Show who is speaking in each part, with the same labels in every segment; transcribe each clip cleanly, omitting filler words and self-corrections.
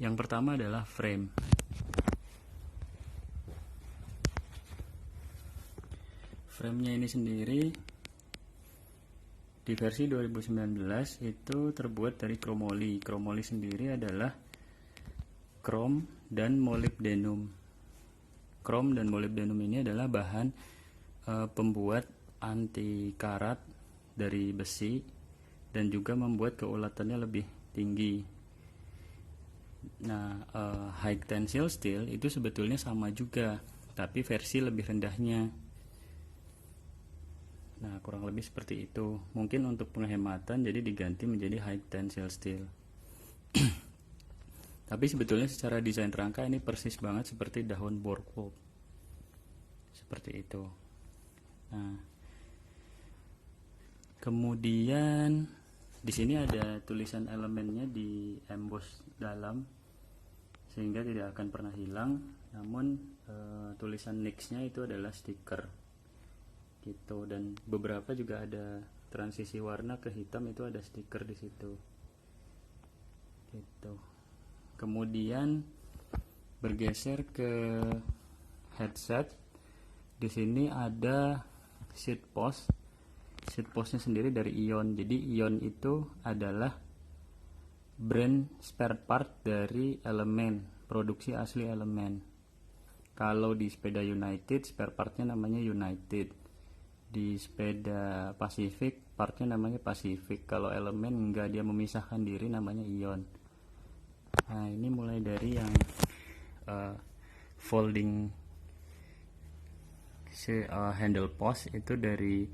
Speaker 1: Yang pertama adalah frame. Framenya ini sendiri di versi 2019 itu terbuat dari chromoly. Chromoly sendiri adalah krom dan molybdenum. Krom dan molybdenum ini adalah bahan pembuat anti karat dari besi dan juga membuat keulatannya lebih tinggi. Nah, high tensile steel itu sebetulnya sama juga, tapi versi lebih rendahnya. Nah, kurang lebih seperti itu. Mungkin untuk penghematan jadi diganti menjadi high tensile steel. Tapi sebetulnya secara desain rangka ini persis banget seperti daun Borgward. Seperti itu. Nah, kemudian di sini ada tulisan elemennya di emboss dalam sehingga tidak akan pernah hilang. Namun tulisan nix-nya itu adalah stiker. Gitu, dan beberapa juga ada transisi warna ke hitam, itu ada stiker di situ. Gitu. Kemudian bergeser ke headset. Di sini ada seat post. Seat postnya sendiri dari Ion. Jadi Ion itu adalah brand spare part dari Elemen, produksi asli Elemen. Kalau di sepeda United, spare partnya namanya United. Di sepeda Pacific, partnya namanya Pacific. Kalau Elemen enggak, dia memisahkan diri, namanya Ion. Nah, ini mulai dari yang folding handle post itu dari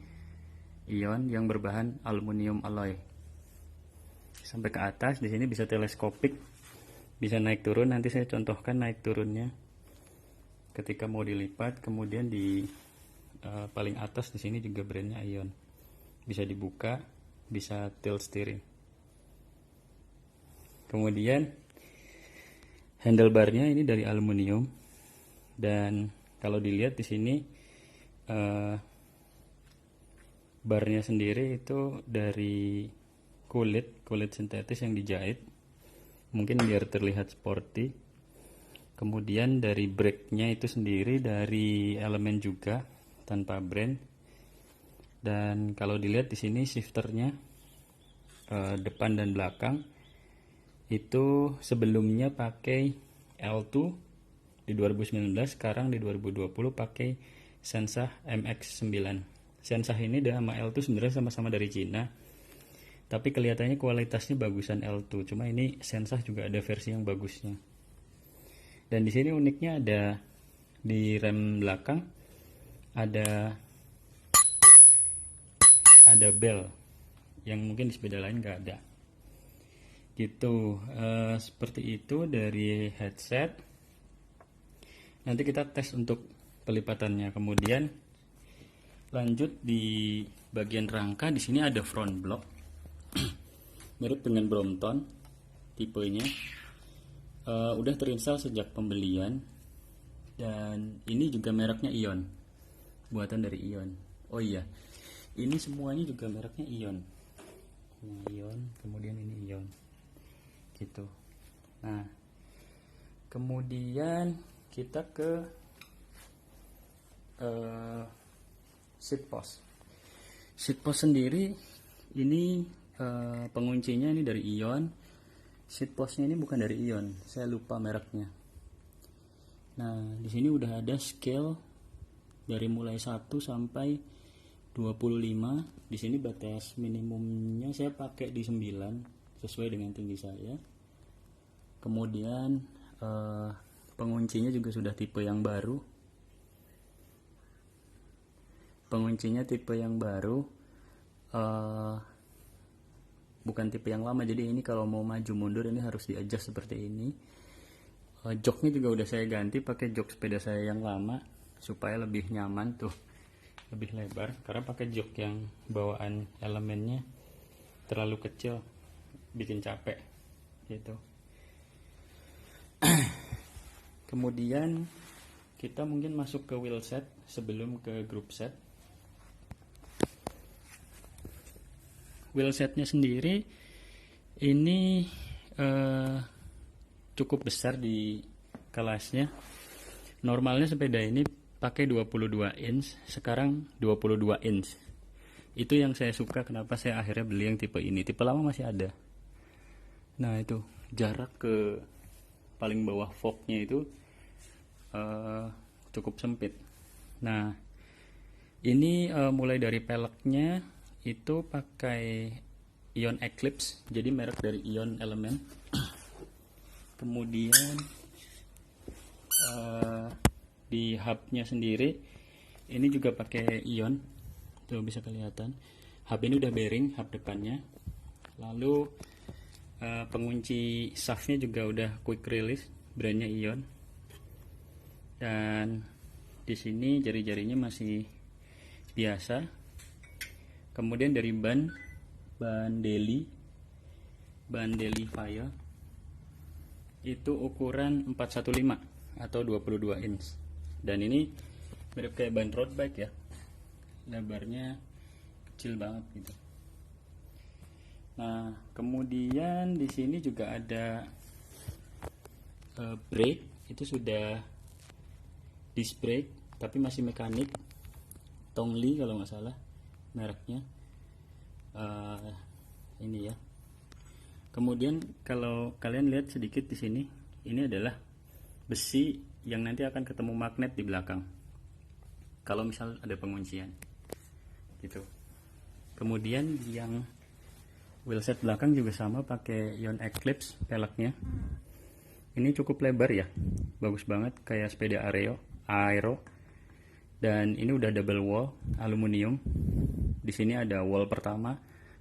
Speaker 1: Ion yang berbahan aluminium alloy. Sampai ke atas, di sini bisa teleskopik, bisa naik turun. Nanti saya contohkan naik turunnya ketika mau dilipat. Kemudian di paling atas di sini juga brandnya Ion, bisa dibuka, bisa tilt steering. Kemudian handlebarnya ini dari aluminium, dan kalau dilihat di sini barnya sendiri itu dari kulit sintetis yang dijahit, mungkin biar terlihat sporty. Kemudian dari brake-nya itu sendiri dari Elemen juga, tanpa brand. Dan kalau dilihat di sini shifternya depan dan belakang itu sebelumnya pakai L2 di 2019, sekarang di 2020 pakai Sensah MX9. Sensah ini sama L2 sebenarnya sama-sama dari Cina, tapi kelihatannya kualitasnya bagusan L2. Cuma ini Sensah juga ada versi yang bagusnya. Dan di sini uniknya ada di rem belakang ada bel yang mungkin di sepeda lain nggak ada. Gitu. Seperti itu dari headset. Nanti kita tes untuk pelipatannya. Kemudian lanjut di bagian rangka. Di sini ada front block mirip dengan Brompton tipenya. Udah terinstall sejak pembelian, dan ini juga mereknya Ion, buatan dari Ion. Oh iya, ini semuanya juga mereknya Ion. Nah, Ion, kemudian ini Ion. Gitu. Nah, kemudian kita ke seat post. Seat post sendiri ini penguncinya ini dari Ion. Seat postnya ini bukan dari Ion, saya lupa mereknya. Nah, di sini udah ada scale dari mulai 1 sampai 25. Di sini batas minimumnya saya pakai di 9 sesuai dengan tinggi saya. Kemudian penguncinya juga sudah tipe yang baru. Penguncinya tipe yang baru, bukan tipe yang lama. Jadi ini kalau mau maju mundur ini harus di-adjust seperti ini. Joknya juga udah saya ganti pakai jok sepeda saya yang lama supaya lebih nyaman tuh, lebih lebar, karena pakai jok yang bawaan Elemennya terlalu kecil, bikin capek gitu. Kemudian kita mungkin masuk ke wheel set sebelum ke group set. Wheel setnya sendiri ini cukup besar di kelasnya. Normalnya sepeda ini pakai 22 inch, sekarang 22 inch. Itu yang saya suka, kenapa saya akhirnya beli yang tipe ini. Tipe lama masih ada. Nah itu jarak ke paling bawah forknya itu cukup sempit. Nah ini mulai dari peleknya itu pakai Ion Eclipse, jadi merek dari Ion Element. Kemudian di hubnya sendiri ini juga pakai Ion, tuh bisa kelihatan. Hub ini udah bearing, hub depannya. Lalu pengunci shaftnya juga udah quick release, brandnya Ion. Dan di sini jari-jarinya masih biasa. Kemudian dari ban Daily Fire itu ukuran 415 atau 22 inch. Dan ini mirip kayak ban road bike ya, lebarnya kecil banget gitu. Nah kemudian di sini juga ada brake, itu sudah disc brake tapi masih mekanik, Tongli kalau nggak salah mereknya. Ini ya. Kemudian kalau kalian lihat sedikit di sini, ini adalah besi yang nanti akan ketemu magnet di belakang kalau misal ada penguncian gitu. Kemudian yang wheelset belakang juga sama, pakai Ion Eclipse peleknya. Ini cukup lebar ya, bagus banget kayak sepeda Aero. Dan ini udah double wall aluminium. Di sini ada wall pertama,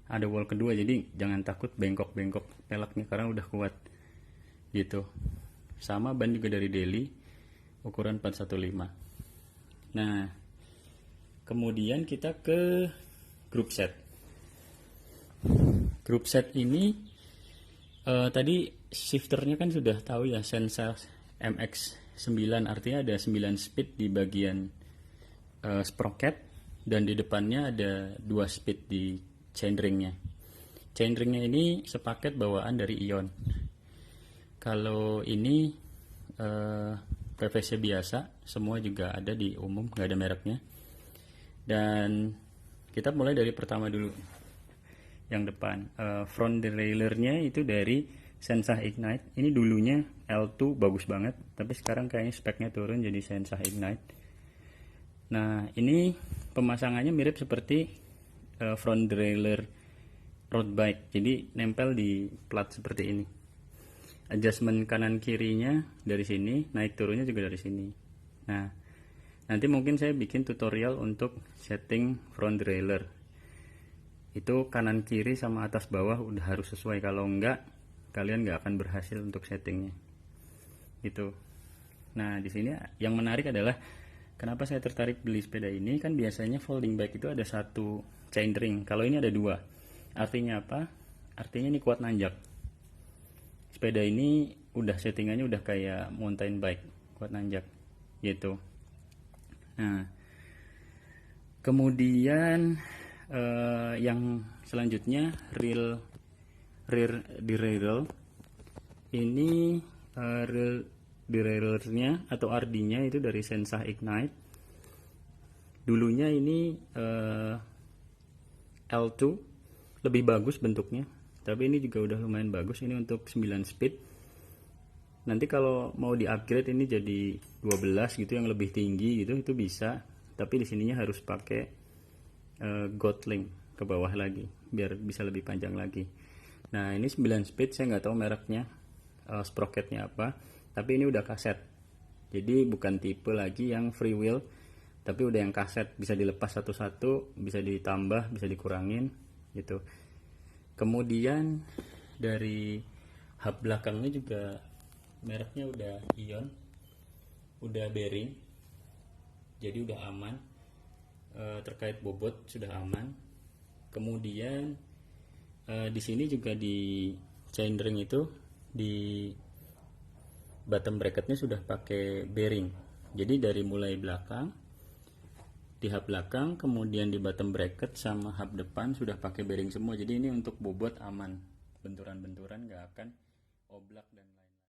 Speaker 1: ada wall kedua, jadi jangan takut bengkok-bengkok peleknya karena udah kuat gitu. Sama ban juga dari Daily, ukuran 415. Nah kemudian kita ke group set. Group set ini tadi shifternya kan sudah tahu ya, Sensar MX9, artinya ada 9 speed di bagian sprocket, dan di depannya ada 2 speed di chainringnya. Chainringnya ini sepaket bawaan dari Ion. Kalau ini PVC biasa, semua juga ada di umum, nggak ada mereknya. Dan kita mulai dari pertama dulu, yang depan. Front derailleurnya itu dari Sensah Ignite. Ini dulunya L2 bagus banget, tapi sekarang kayaknya speknya turun jadi Sensah Ignite. Nah ini pemasangannya mirip seperti front derailleur road bike, jadi nempel di plat seperti ini. Adjustment kanan kirinya dari sini, naik turunnya juga dari sini. Nah nanti mungkin saya bikin tutorial untuk setting front derailleur. Itu kanan kiri sama atas bawah udah harus sesuai, kalau enggak kalian nggak akan berhasil untuk settingnya gitu. Nah di sini yang menarik adalah kenapa saya tertarik beli sepeda ini, kan biasanya folding bike itu ada satu chainring, kalau ini ada 2. Artinya apa? Artinya ini kuat nanjak. Sepeda ini udah settingannya udah kayak mountain bike, kuat nanjak gitu. Nah kemudian yang selanjutnya rear derailleur. Ini rear derailleurnya atau RD-nya itu dari Sensah Ignite. Dulunya ini L2, lebih bagus bentuknya, tapi ini juga udah lumayan bagus. Ini untuk 9 speed. Nanti kalau mau di upgrade ini jadi 12 gitu, yang lebih tinggi gitu, itu bisa. Tapi di sininya harus pakai Goldlink ke bawah lagi biar bisa lebih panjang lagi. Nah ini 9 speed, saya nggak tahu mereknya, sprocketnya apa, tapi ini udah kaset, jadi bukan tipe lagi yang free wheel, tapi udah yang kaset, bisa dilepas satu-satu, bisa ditambah, bisa dikurangin gitu. Kemudian dari hub belakangnya juga mereknya udah Ion, udah bearing, jadi udah aman. Terkait bobot sudah aman. Kemudian di sini juga di chainring itu di bottom bracketnya sudah pakai bearing. Jadi dari mulai belakang, di hub belakang, kemudian di bottom bracket sama hub depan sudah pakai bearing semua. Jadi ini untuk bobot aman, benturan-benturan nggak akan oblak dan